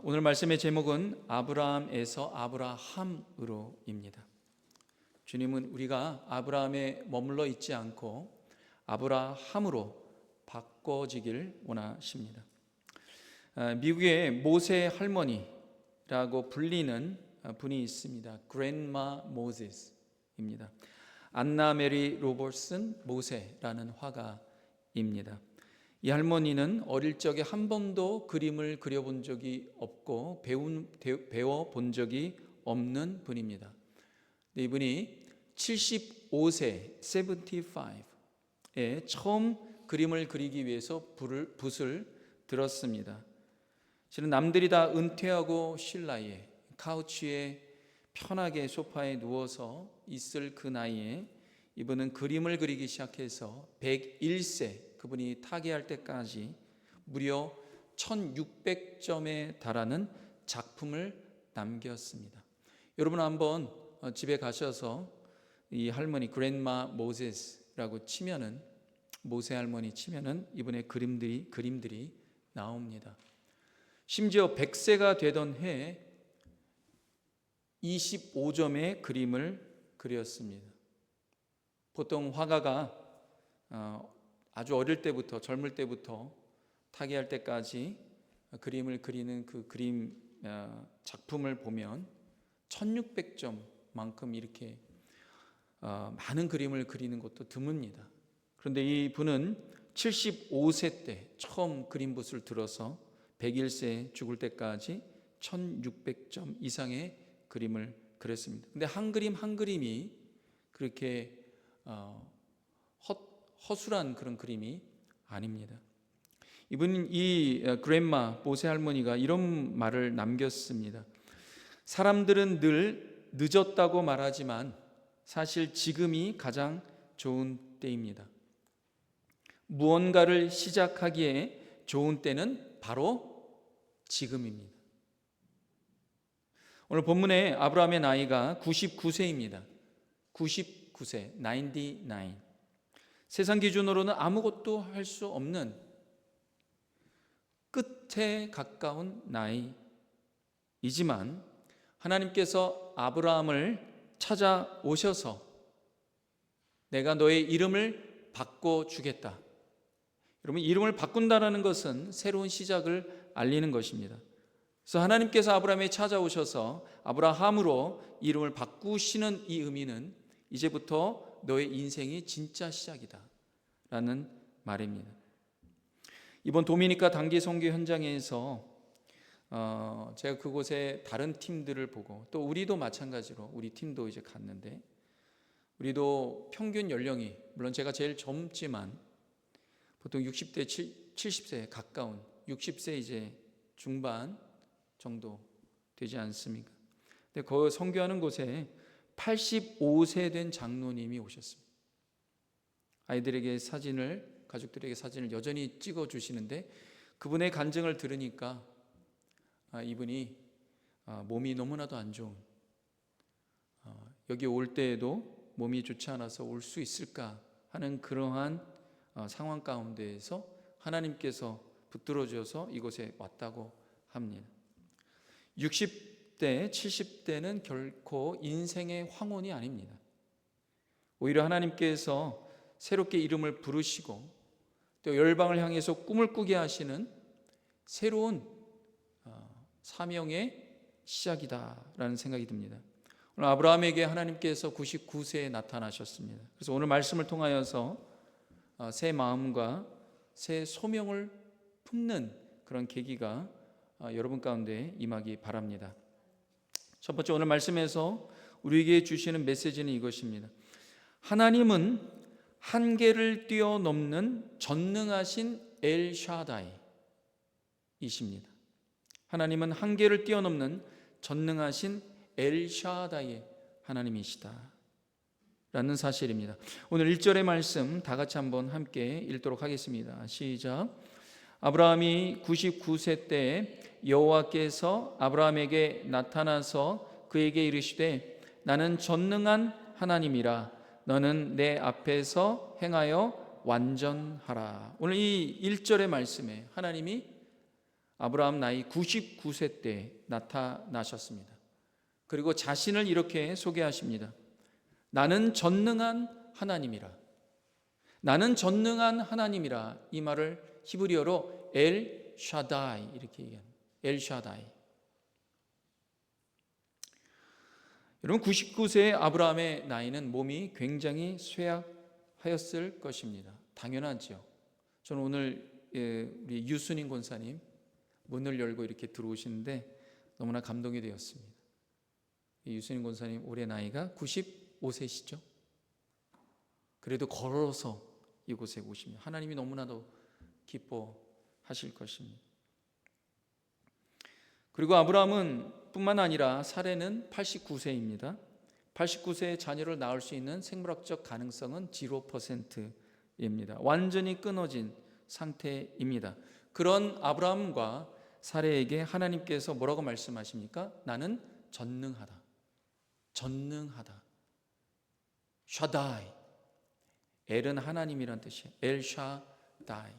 오늘 말씀의 제목은 아브라함에서 아브라함으로입니다. 주님은 우리가 아브라함에 머물러 있지 않고 아브라함으로 바꿔지길 원하십니다. 미국의 모세 할머니라고 불리는 분이 있습니다. Grandma Moses입니다. 안나 메리 로버슨 모세라는 화가입니다. 이 할머니는 어릴 적에 한 번도 그림을 그려본 적이 없고 배워본 적이 없는 분입니다. 이분이 75세, 75에 처음 그림을 그리기 위해서 붓을 들었습니다. 실은 남들이 다 은퇴하고 쉴 나이에 카우치에 편하게 소파에 누워서 있을 그 나이에 이분은 그림을 그리기 시작해서 101세 그분이 타계할 때까지 무려 1600점에 달하는 작품을 남겼습니다. 여러분 한번 집에 가셔서 이 할머니 그랜마 모세스라고 치면은 모세 할머니 치면은 이분의 그림들이 나옵니다. 심지어 100세가 되던 해에 25점의 그림을 그렸습니다. 보통 화가가 아주 어릴 때부터 젊을 때부터 타계할 때까지 그림을 그리는 그 그림 작품을 보면 1600점만큼 이렇게 많은 그림을 그리는 것도 드뭅니다. 그런데 이 분은 75세 때 처음 그림붓을 들어서 101세 죽을 때까지 1600점 이상의 그림을 그렸습니다. 근데 한 그림 한 그림이 그렇게 허술한 그런 그림이 아닙니다. 이분은 이 그랜마 모세 할머니가 이런 말을 남겼습니다. 사람들은 늘 늦었다고 말하지만 사실 지금이 가장 좋은 때입니다. 무언가를 시작하기에 좋은 때는 바로 지금입니다. 오늘 본문에 아브라함의 나이가 99세입니다. 99세, 99. 세상 기준으로는 아무것도 할 수 없는 끝에 가까운 나이이지만 하나님께서 아브라함을 찾아오셔서 내가 너의 이름을 바꿔주겠다. 여러분, 이름을 바꾼다는 것은 새로운 시작을 알리는 것입니다. 그래서 하나님께서 아브라함에 찾아오셔서 아브라함으로 이름을 바꾸시는 이 의미는 이제부터 너의 인생이 진짜 시작이다 라는 말입니다. 이번 도미니카 단기 선교 현장에서 제가 그곳에 다른 팀들을 보고 또 우리도 마찬가지로 우리 팀도 이제 갔는데 우리도 평균 연령이 물론 제가 제일 젊지만 보통 60대 70세에 가까운 60세 이제 중반 정도 되지 않습니까? 근데 그 선교하는 곳에 85세 된 장로님이 오셨습니다. 아이들에게 가족들에게 사진을 여전히 찍어 주시는데 그분의 간증을 들으니까 이분이 몸이 너무나도 안 좋은 여기 올 때에도 몸이 좋지 않아서 올 수 있을까 하는 그러한 상황 가운데에서 하나님께서 붙들어 주셔서 이곳에 왔다고 합니다. 60대, 70대는 결코 인생의 황혼이 아닙니다. 오히려 하나님께서 새롭게 이름을 부르시고 또 열방을 향해서 꿈을 꾸게 하시는 새로운 사명의 시작이다라는 생각이 듭니다. 오늘 아브라함에게 하나님께서 99세에 나타나셨습니다. 그래서 오늘 말씀을 통하여서 새 마음과 새 소명을 품는 그런 계기가 여러분 가운데 임하기 바랍니다. 첫 번째 오늘 말씀에서 우리에게 주시는 메시지는 이것입니다. 하나님은 한계를 뛰어넘는 전능하신 엘샤다이이십니다. 하나님은 한계를 뛰어넘는 전능하신 엘샤다이의 하나님이시다 라는 사실입니다. 오늘 1절의 말씀 다 같이 한번 함께 읽도록 하겠습니다. 시작. 아브라함이 99세 때 여호와께서 아브라함에게 나타나서 그에게 이르시되 나는 전능한 하나님이라 너는 내 앞에서 행하여 완전하라. 오늘 이 1절의 말씀에 하나님이 아브라함 나이 99세 때 나타나셨습니다. 그리고 자신을 이렇게 소개하십니다. 나는 전능한 하나님이라. 나는 전능한 하나님이라. 이 말을 히브리어로 엘 샤다이 이렇게 얘기합니다. 엘 샤다이. 여러분 99세의 아브라함의 나이는 몸이 굉장히 쇠약하였을 것입니다. 당연하죠. 저는 오늘 우리 유순인 권사님 문을 열고 이렇게 들어오시는데 너무나 감동이 되었습니다. 유순인 권사님 올해 나이가 95세시죠. 그래도 걸어서 이곳에 오시면 하나님이 너무나도 기뻐하실 것입니다. 그리고 아브라함은 뿐만 아니라 사례는 89세입니다. 89세에 자녀를 낳을 수 있는 생물학적 가능성은 0%입니다. 완전히 끊어진 상태입니다. 그런 아브라함과 사례에게 하나님께서 뭐라고 말씀하십니까? 나는 전능하다. 전능하다. 샤다이. 엘은 하나님이란 뜻이에요. 엘샤다이.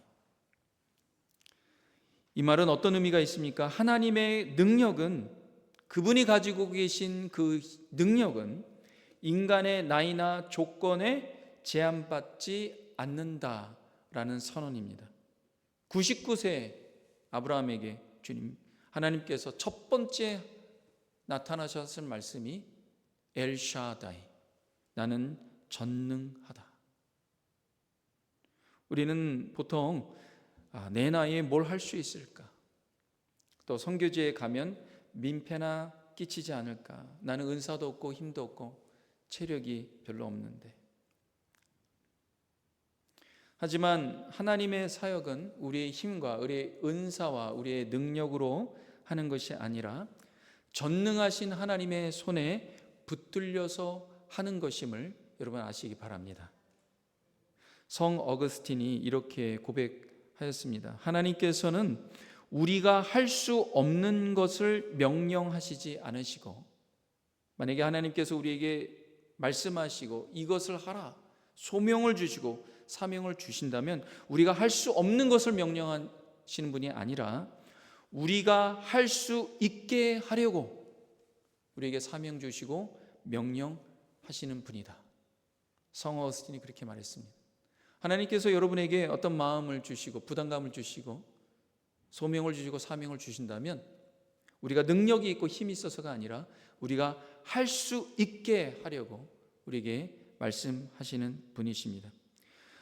이 말은 어떤 의미가 있습니까? 하나님의 능력은, 그분이 가지고 계신 그 능력은 인간의 나이나 조건에 제한받지 않는다라는 선언입니다. 99세 아브라함에게 주님 하나님께서 첫 번째 나타나셨을 말씀이 엘샤다이, 나는 전능하다. 우리는 보통 내 나이에 뭘 할 수 있을까? 또 선교지에 가면 민폐나 끼치지 않을까? 나는 은사도 없고 힘도 없고 체력이 별로 없는데. 하지만 하나님의 사역은 우리의 힘과 우리의 은사와 우리의 능력으로 하는 것이 아니라 전능하신 하나님의 손에 붙들려서 하는 것임을 여러분 아시기 바랍니다. 성 어거스틴이 이렇게 고백하였습니다. 하나님께서는 우리가 할 수 없는 것을 명령하시지 않으시고, 만약에 하나님께서 우리에게 말씀하시고 이것을 하라, 소명을 주시고 사명을 주신다면 우리가 할 수 없는 것을 명령하시는 분이 아니라 우리가 할 수 있게 하려고 우리에게 사명 주시고 명령하시는 분이다. 성 어거스틴이 그렇게 말했습니다. 하나님께서 여러분에게 어떤 마음을 주시고 부담감을 주시고 소명을 주시고 사명을 주신다면 우리가 능력이 있고 힘이 있어서가 아니라 우리가 할 수 있게 하려고 우리에게 말씀하시는 분이십니다.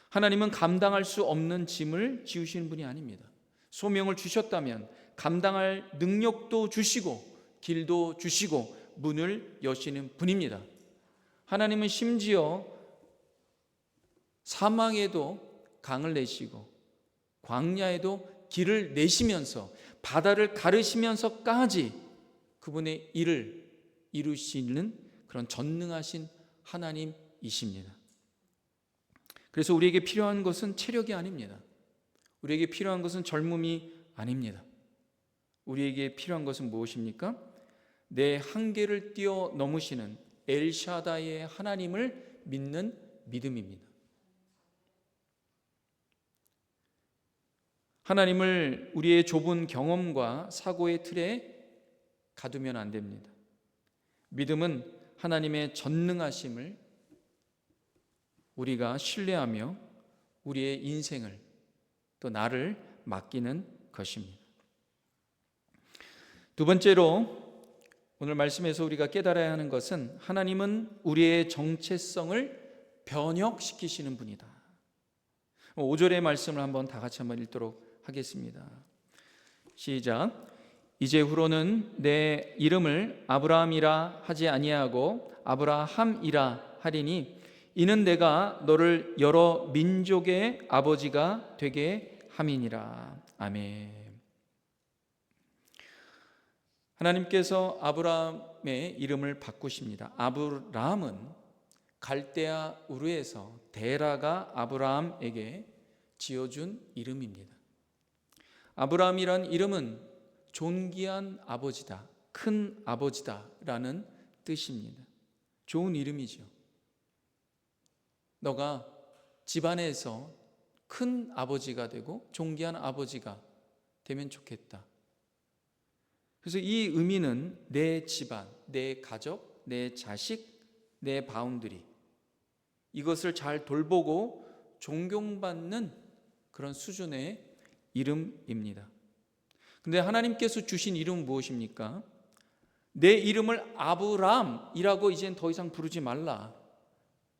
하나님은 감당할 수 없는 짐을 지우시는 분이 아닙니다. 소명을 주셨다면 감당할 능력도 주시고 길도 주시고 문을 여시는 분입니다. 하나님은 심지어 사막에도 강을 내시고 광야에도 길을 내시면서 바다를 가르시면서까지 그분의 일을 이루시는 그런 전능하신 하나님이십니다. 그래서 우리에게 필요한 것은 체력이 아닙니다. 우리에게 필요한 것은 젊음이 아닙니다. 우리에게 필요한 것은 무엇입니까? 내 한계를 뛰어넘으시는 엘샤다이의 하나님을 믿는 믿음입니다. 하나님을 우리의 좁은 경험과 사고의 틀에 가두면 안 됩니다. 믿음은 하나님의 전능하심을 우리가 신뢰하며 우리의 인생을 또 나를 맡기는 것입니다. 두 번째로 오늘 말씀에서 우리가 깨달아야 하는 것은 하나님은 우리의 정체성을 변혁시키시는 분이다. 5절의 말씀을 한번 다 같이 한번 읽도록 하겠습니다. 시작. 이제후로는 내 이름을 아브라함이라 하지 아니하고 아브라함이라 하리니 이는 내가 너를 여러 민족의 아버지가 되게 함이니라. 아멘. 하나님께서 아브라함의 이름을 바꾸십니다. 아브라함은 갈대아 우르에서 데라가 아브라함에게 지어준 이름입니다. 아브라함이란 이름은 존귀한 아버지다, 큰 아버지다 라는 뜻입니다. 좋은 이름이죠. 너가 집안에서 큰 아버지가 되고 존귀한 아버지가 되면 좋겠다. 그래서 이 의미는 내 집안, 내 가족, 내 자식, 내 바운드리, 이것을 잘 돌보고 존경받는 그런 수준의 이름입니다. 근데 하나님께서 주신 이름은 무엇입니까? 내 이름을 아브람이라고 이젠 더 이상 부르지 말라.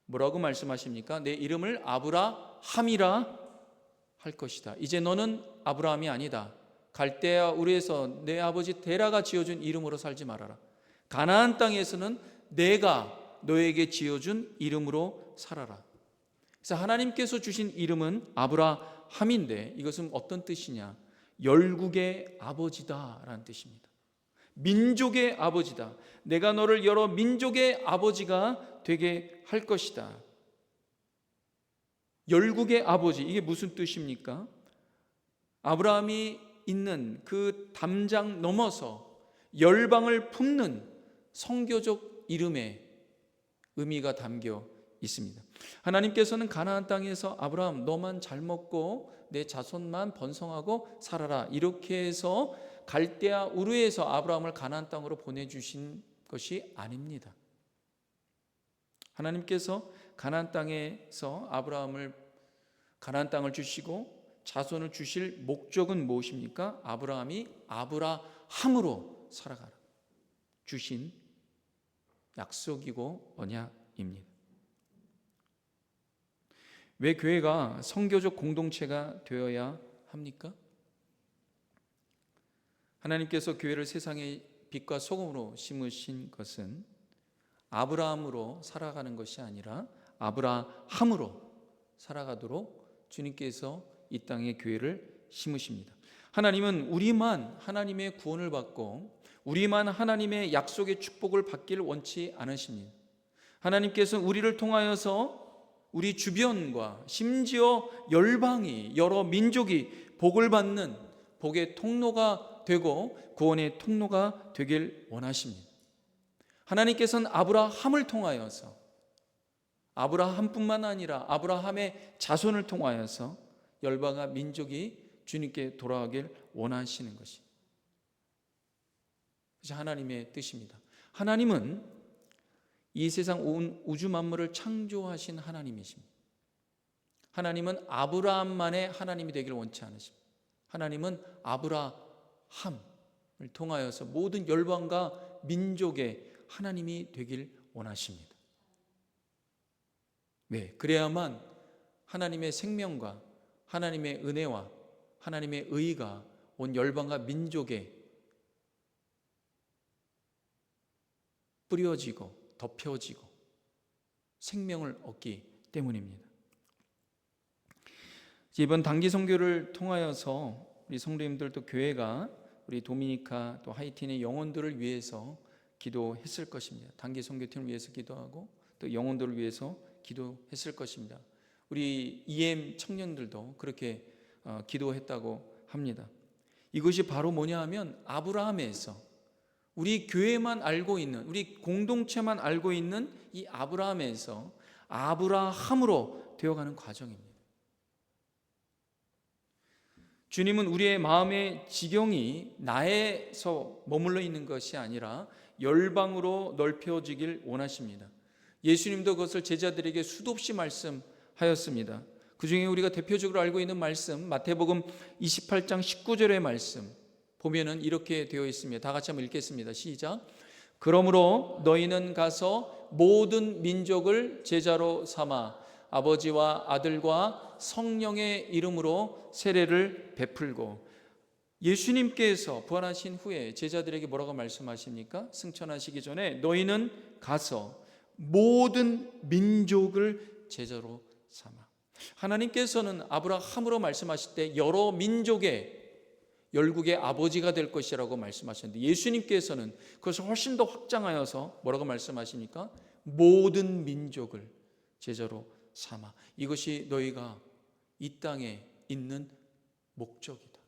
뭐라고 말씀하십니까? 내 이름을 아브라함이라 할 것이다. 이제 너는 아브라함이 아니다. 갈대아 우르에서 내 아버지 데라가 지어준 이름으로 살지 말아라. 가나안 땅에서는 내가 너에게 지어준 이름으로 살아라. 그래서 하나님께서 주신 이름은 아브라함인데 이것은 어떤 뜻이냐? 열국의 아버지다라는 뜻입니다. 민족의 아버지다. 내가 너를 여러 민족의 아버지가 되게 할 것이다. 열국의 아버지, 이게 무슨 뜻입니까? 아브라함이 있는 그 담장 넘어서 열방을 품는 성교적 이름의 의미가 담겨 있습니다. 하나님께서는 가나안 땅에서 아브라함 너만 잘 먹고 내 자손만 번성하고 살아라, 이렇게 해서 갈대아 우르에서 아브라함을 가나안 땅으로 보내주신 것이 아닙니다. 하나님께서 가나안 땅에서 아브라함을 가나안 땅을 주시고 자손을 주실 목적은 무엇입니까? 아브라함이 아브라함으로 살아가라 주신 약속이고 언약입니다. 왜 교회가 성교적 공동체가 되어야 합니까? 하나님께서 교회를 세상의 빛과 소금으로 심으신 것은 아브라함으로 살아가는 것이 아니라 아브라함으로 살아가도록 주님께서 이 땅에 교회를 심으십니다. 하나님은 우리만 하나님의 구원을 받고 우리만 하나님의 약속의 축복을 받기를 원치 않으십니다. 하나님께서는 우리를 통하여서 우리 주변과 심지어 열방이, 여러 민족이 복을 받는 복의 통로가 되고 구원의 통로가 되길 원하십니다. 하나님께서는 아브라함을 통하여서, 아브라함뿐만 아니라 아브라함의 자손을 통하여서 열방과 민족이 주님께 돌아가길 원하시는 것입니다. 그것이 하나님의 뜻입니다. 하나님은 이 세상 온 우주 만물을 창조하신 하나님이십니다. 하나님은 아브라함만의 하나님이 되기를 원치 않으십니다. 하나님은 아브라함을 통하여서 모든 열방과 민족의 하나님이 되길 원하십니다. 네, 그래야만 하나님의 생명과 하나님의 은혜와 하나님의 의가 온 열방과 민족에 뿌려지고 덮여지고 생명을 얻기 때문입니다. 이번 단기 선교를 통하여서 우리 성도님들도 교회가 우리 도미니카 또 하이티의 영혼들을 위해서 기도했을 것입니다. 단기 선교팀을 위해서 기도하고 또 영혼들을 위해서 기도했을 것입니다. 우리 EM 청년들도 그렇게 기도했다고 합니다. 이것이 바로 뭐냐 하면 아브라함에서 우리 교회만 알고 있는, 우리 공동체만 알고 있는 이 아브라함에서 아브라함으로 되어가는 과정입니다. 주님은 우리의 마음의 지경이 나에서 머물러 있는 것이 아니라 열방으로 넓혀지길 원하십니다. 예수님도 그것을 제자들에게 수도 없이 말씀하였습니다. 그 중에 우리가 대표적으로 알고 있는 말씀, 마태복음 28장 19절의 말씀 보면은 이렇게 되어 있습니다. 다 같이 한번 읽겠습니다. 시작. 그러므로 너희는 가서 모든 민족을 제자로 삼아 아버지와 아들과 성령의 이름으로 세례를 베풀고. 예수님께서 부활하신 후에 제자들에게 뭐라고 말씀하십니까? 승천하시기 전에 너희는 가서 모든 민족을 제자로 삼아. 하나님께서는 아브라함으로 말씀하실 때 여러 민족의 열국의 아버지가 될 것이라고 말씀하셨는데 예수님께서는 그것을 훨씬 더 확장하여서 뭐라고 말씀하십니까? 모든 민족을 제자로 삼아. 이것이 너희가 이 땅에 있는 목적이다.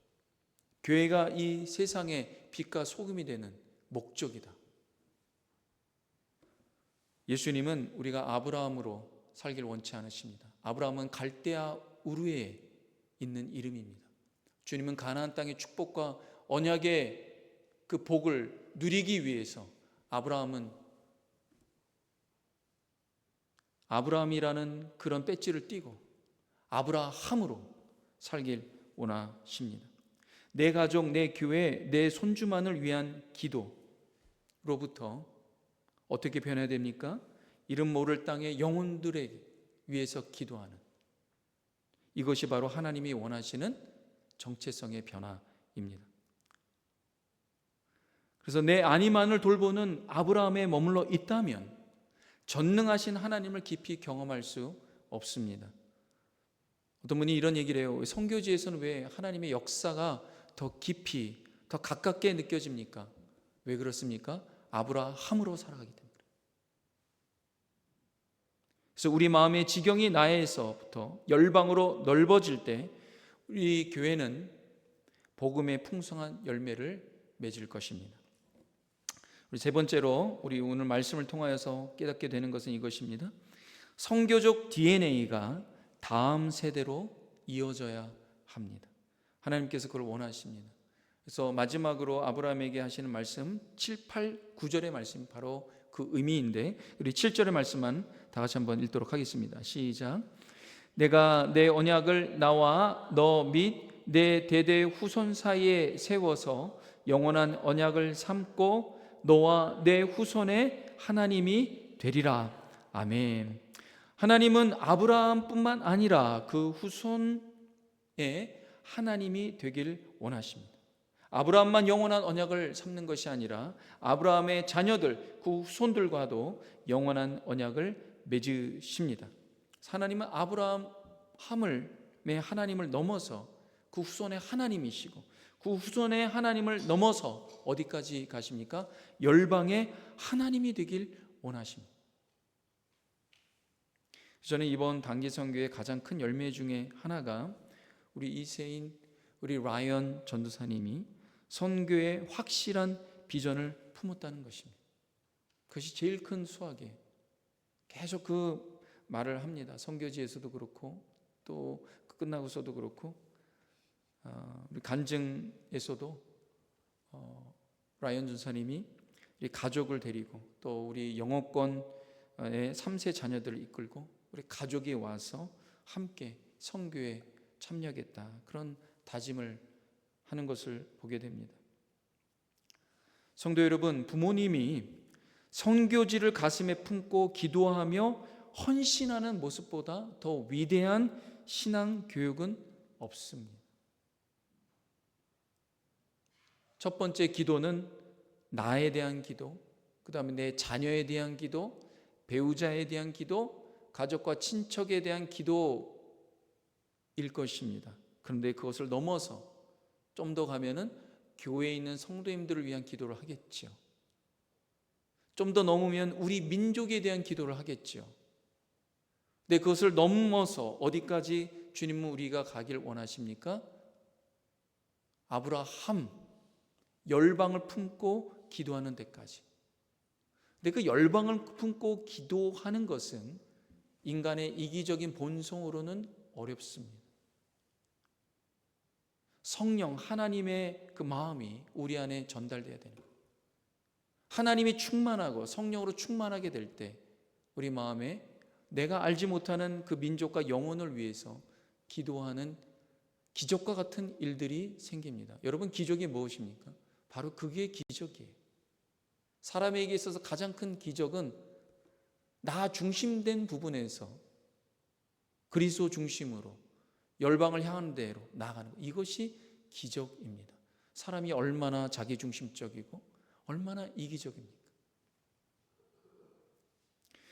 교회가 이 세상의 빛과 소금이 되는 목적이다. 예수님은 우리가 아브라함으로 살기를 원치 않으십니다. 아브라함은 갈대아 우르에 있는 이름입니다. 주님은 가나안 땅의 축복과 언약의 그 복을 누리기 위해서 아브라함이라는 그런 배지를 띠고 아브라함으로 살길 원하십니다. 내 가족, 내 교회, 내 손주만을 위한 기도로부터 어떻게 변해야 됩니까? 이름 모를 땅의 영혼들에 위해서 기도하는, 이것이 바로 하나님이 원하시는 정체성의 변화입니다. 그래서 내 안위만을 돌보는 아브라함에 머물러 있다면 전능하신 하나님을 깊이 경험할 수 없습니다. 어떤 분이 이런 얘기를 해요. 선교지에서는 왜 하나님의 역사가 더 깊이, 더 가깝게 느껴집니까? 왜 그렇습니까? 아브라함으로 살아가기 때문에. 그래서 우리 마음의 지경이 나에서부터 열방으로 넓어질 때 우리 교회는 복음의 풍성한 열매를 맺을 것입니다. 우리 세 번째로 우리 오늘 말씀을 통하여서 깨닫게 되는 것은 이것입니다. 선교적 DNA가 다음 세대로 이어져야 합니다. 하나님께서 그걸 원하십니다. 그래서 마지막으로 아브라함에게 하시는 말씀 7, 8, 9절의 말씀이 바로 그 의미인데, 우리 7절의 말씀만 다 같이 한번 읽도록 하겠습니다. 시작. 내가 내 언약을 나와 너 및 내 대대 후손 사이에 세워서 영원한 언약을 삼고 너와 내 후손의 하나님이 되리라. 아멘. 하나님은 아브라함뿐만 아니라 그 후손의 하나님이 되길 원하십니다. 아브라함만 영원한 언약을 삼는 것이 아니라 아브라함의 자녀들, 그 후손들과도 영원한 언약을 맺으십니다. 하나님은 아브라함의 하나님을 넘어서 그 후손의 하나님이시고, 그 후손의 하나님을 넘어서 어디까지 가십니까? 열방의 하나님이 되길 원하십니다. 저는 이번 단기 선교의 가장 큰 열매 중에 하나가 우리 이세인, 우리 라이언 전도사님이 선교의 확실한 비전을 품었다는 것입니다. 그것이 제일 큰 수확이에요. 계속 그 말을 합니다. 선교지에서도 그렇고 또 끝나고서도 그렇고 우리 간증에서도 라이언 전사님이 가족을 데리고 또 우리 영어권의 3세 자녀들을 이끌고 우리 가족이 와서 함께 선교에 참여하겠다, 그런 다짐을 하는 것을 보게 됩니다. 성도 여러분, 부모님이 선교지를 가슴에 품고 기도하며 헌신하는 모습보다 더 위대한 신앙 교육은 없습니다. 첫 번째 기도는 나에 대한 기도, 그 다음에 내 자녀에 대한 기도, 배우자에 대한 기도, 가족과 친척에 대한 기도일 것입니다. 그런데 그것을 넘어서 좀 더 가면은 교회에 있는 성도님들을 위한 기도를 하겠죠. 좀 더 넘으면 우리 민족에 대한 기도를 하겠죠. 근데 그것을 넘어서 어디까지 주님은 우리가 가길 원하십니까? 아브라함, 열방을 품고 기도하는 데까지. 근데 그 열방을 품고 기도하는 것은 인간의 이기적인 본성으로는 어렵습니다. 성령, 하나님의 그 마음이 우리 안에 전달돼야 되는 거예요. 하나님이 충만하고 성령으로 충만하게 될 때 우리 마음에 내가 알지 못하는 그 민족과 영혼을 위해서 기도하는 기적과 같은 일들이 생깁니다. 여러분, 기적이 무엇입니까? 바로 그게 기적이에요. 사람에게 있어서 가장 큰 기적은 나 중심된 부분에서 그리스도 중심으로 열방을 향하는 대로 나아가는 것, 이것이 기적입니다. 사람이 얼마나 자기중심적이고 얼마나 이기적입니까?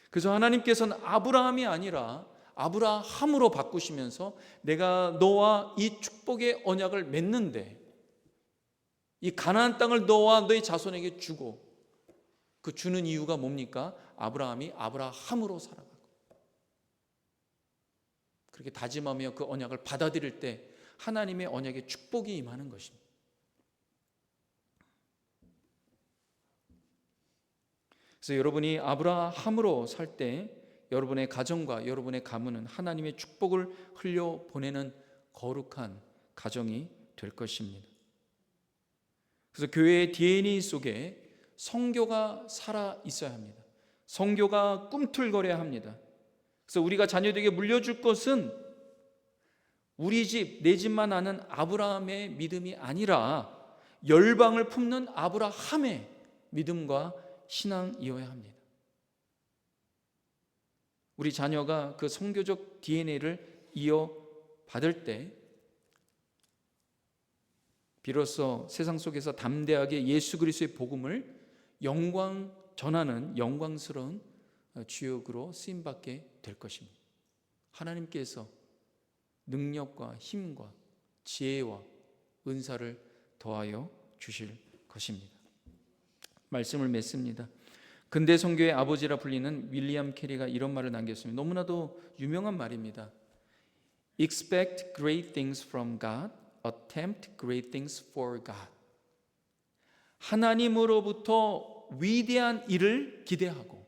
그래서 하나님께서는 아브라함이 아니라 아브라함으로 바꾸시면서 내가 너와 이 축복의 언약을 맺는데 이 가나안 땅을 너와 너의 자손에게 주고, 그 주는 이유가 뭡니까? 아브라함이 아브라함으로 살아가고 그렇게 다짐하며 그 언약을 받아들일 때 하나님의 언약의 축복이 임하는 것입니다. 그래서 여러분이 아브라함으로 살 때 여러분의 가정과 여러분의 가문은 하나님의 축복을 흘려보내는 거룩한 가정이 될 것입니다. 그래서 교회의 DNA 속에 성교가 살아 있어야 합니다. 성교가 꿈틀거려야 합니다. 그래서 우리가 자녀들에게 물려줄 것은 우리 집, 내 집만 아는 아브라함의 믿음이 아니라 열방을 품는 아브라함의 믿음과 신앙이어야 합니다. 우리 자녀가 그 성교적 DNA를 이어받을 때 비로소 세상 속에서 담대하게 예수 그리스도의 복음을 전하는 영광스러운 주역으로 쓰임받게 될 것입니다. 하나님께서 능력과 힘과 지혜와 은사를 더하여 주실 것입니다. 말씀을 맺습니다. 근대 선교의 아버지라 불리는 윌리엄 캐리가 이런 말을 남겼습니다. 너무나도 유명한 말입니다. Expect great things from God, attempt great things for God. 하나님으로부터 위대한 일을 기대하고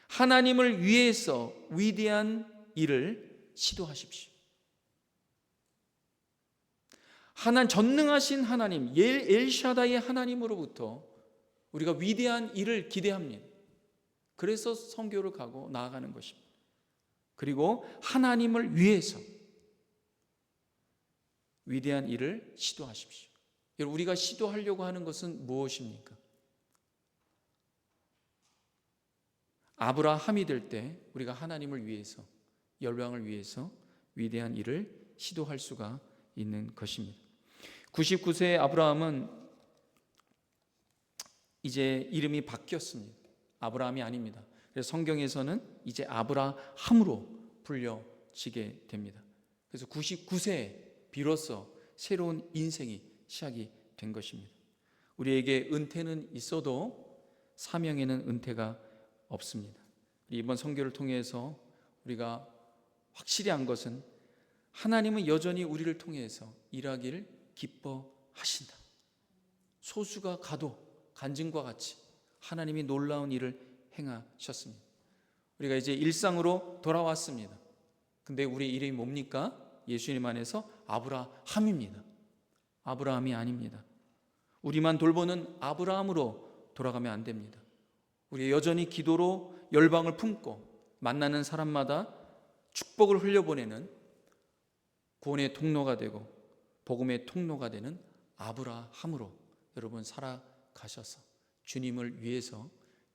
하나님을 위해서 위대한 일을 시도하십시오. 전능하신 하나님, 엘샤다의 하나님으로부터 우리가 위대한 일을 기대합니다. 그래서 선교를 가고 나아가는 것입니다. 그리고 하나님을 위해서 위대한 일을 시도하십시오. 여러분, 우리가 시도하려고 하는 것은 무엇입니까? 아브라함이 될 때 우리가 하나님을 위해서, 열방을 위해서 위대한 일을 시도할 수가 있는 것입니다. 99세의 아브라함은 이제 이름이 바뀌었습니다. 아브라함이 아닙니다. 그래서 성경에서는 이제 아브라함으로 불려지게 됩니다. 그래서 99세에 비로소 새로운 인생이 시작이 된 것입니다. 우리에게 은퇴는 있어도 사명에는 은퇴가 없습니다. 이번 선교를 통해서 우리가 확실히 한 것은 하나님은 여전히 우리를 통해서 일하기를 기뻐하신다. 소수가 가도 간증과 같이 하나님이 놀라운 일을 행하셨습니다. 우리가 이제 일상으로 돌아왔습니다. 근데 우리 이름이 뭡니까? 예수님 안에서 아브라함입니다. 아브라함이 아닙니다. 우리만 돌보는 아브라함으로 돌아가면 안 됩니다. 우리 여전히 기도로 열방을 품고 만나는 사람마다 축복을 흘려보내는 구원의 통로가 되고 복음의 통로가 되는 아브라함으로 여러분 살아가셔서 주님을 위해서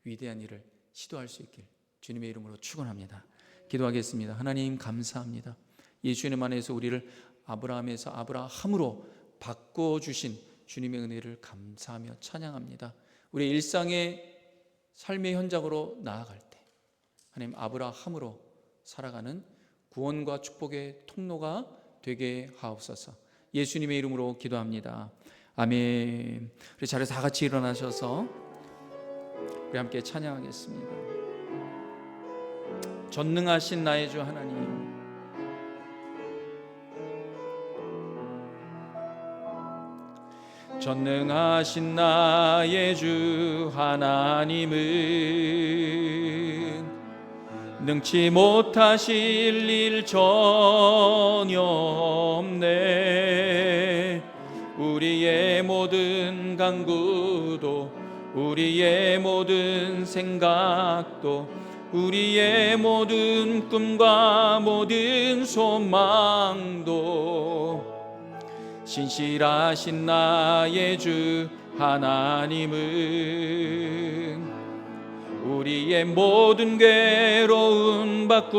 위대한 일을 시도할 수 있길 주님의 이름으로 축원합니다. 기도하겠습니다. 하나님 감사합니다. 예수님 안에서 우리를 아브라함에서 아브라함으로 바꿔주신 주님의 은혜를 감사하며 찬양합니다. 우리 일상의 삶의 현장으로 나아갈 때 하나님 아브라함으로 살아가는 구원과 축복의 통로가 되게 하옵소서. 예수님의 이름으로 기도합니다. 아멘. 우리 자리에서 다 같이 일어나셔서 우리 함께 찬양하겠습니다. 전능하신 나의 주 하나님, 전능하신 나의 주 하나님은 능치 못하실 일 전혀 없네. 우리의 모든 간구도 우리의 모든 생각도 우리의 모든 꿈과 모든 소망도 신실하신 나의 주 하나님은 우리의 모든 괴로움 받고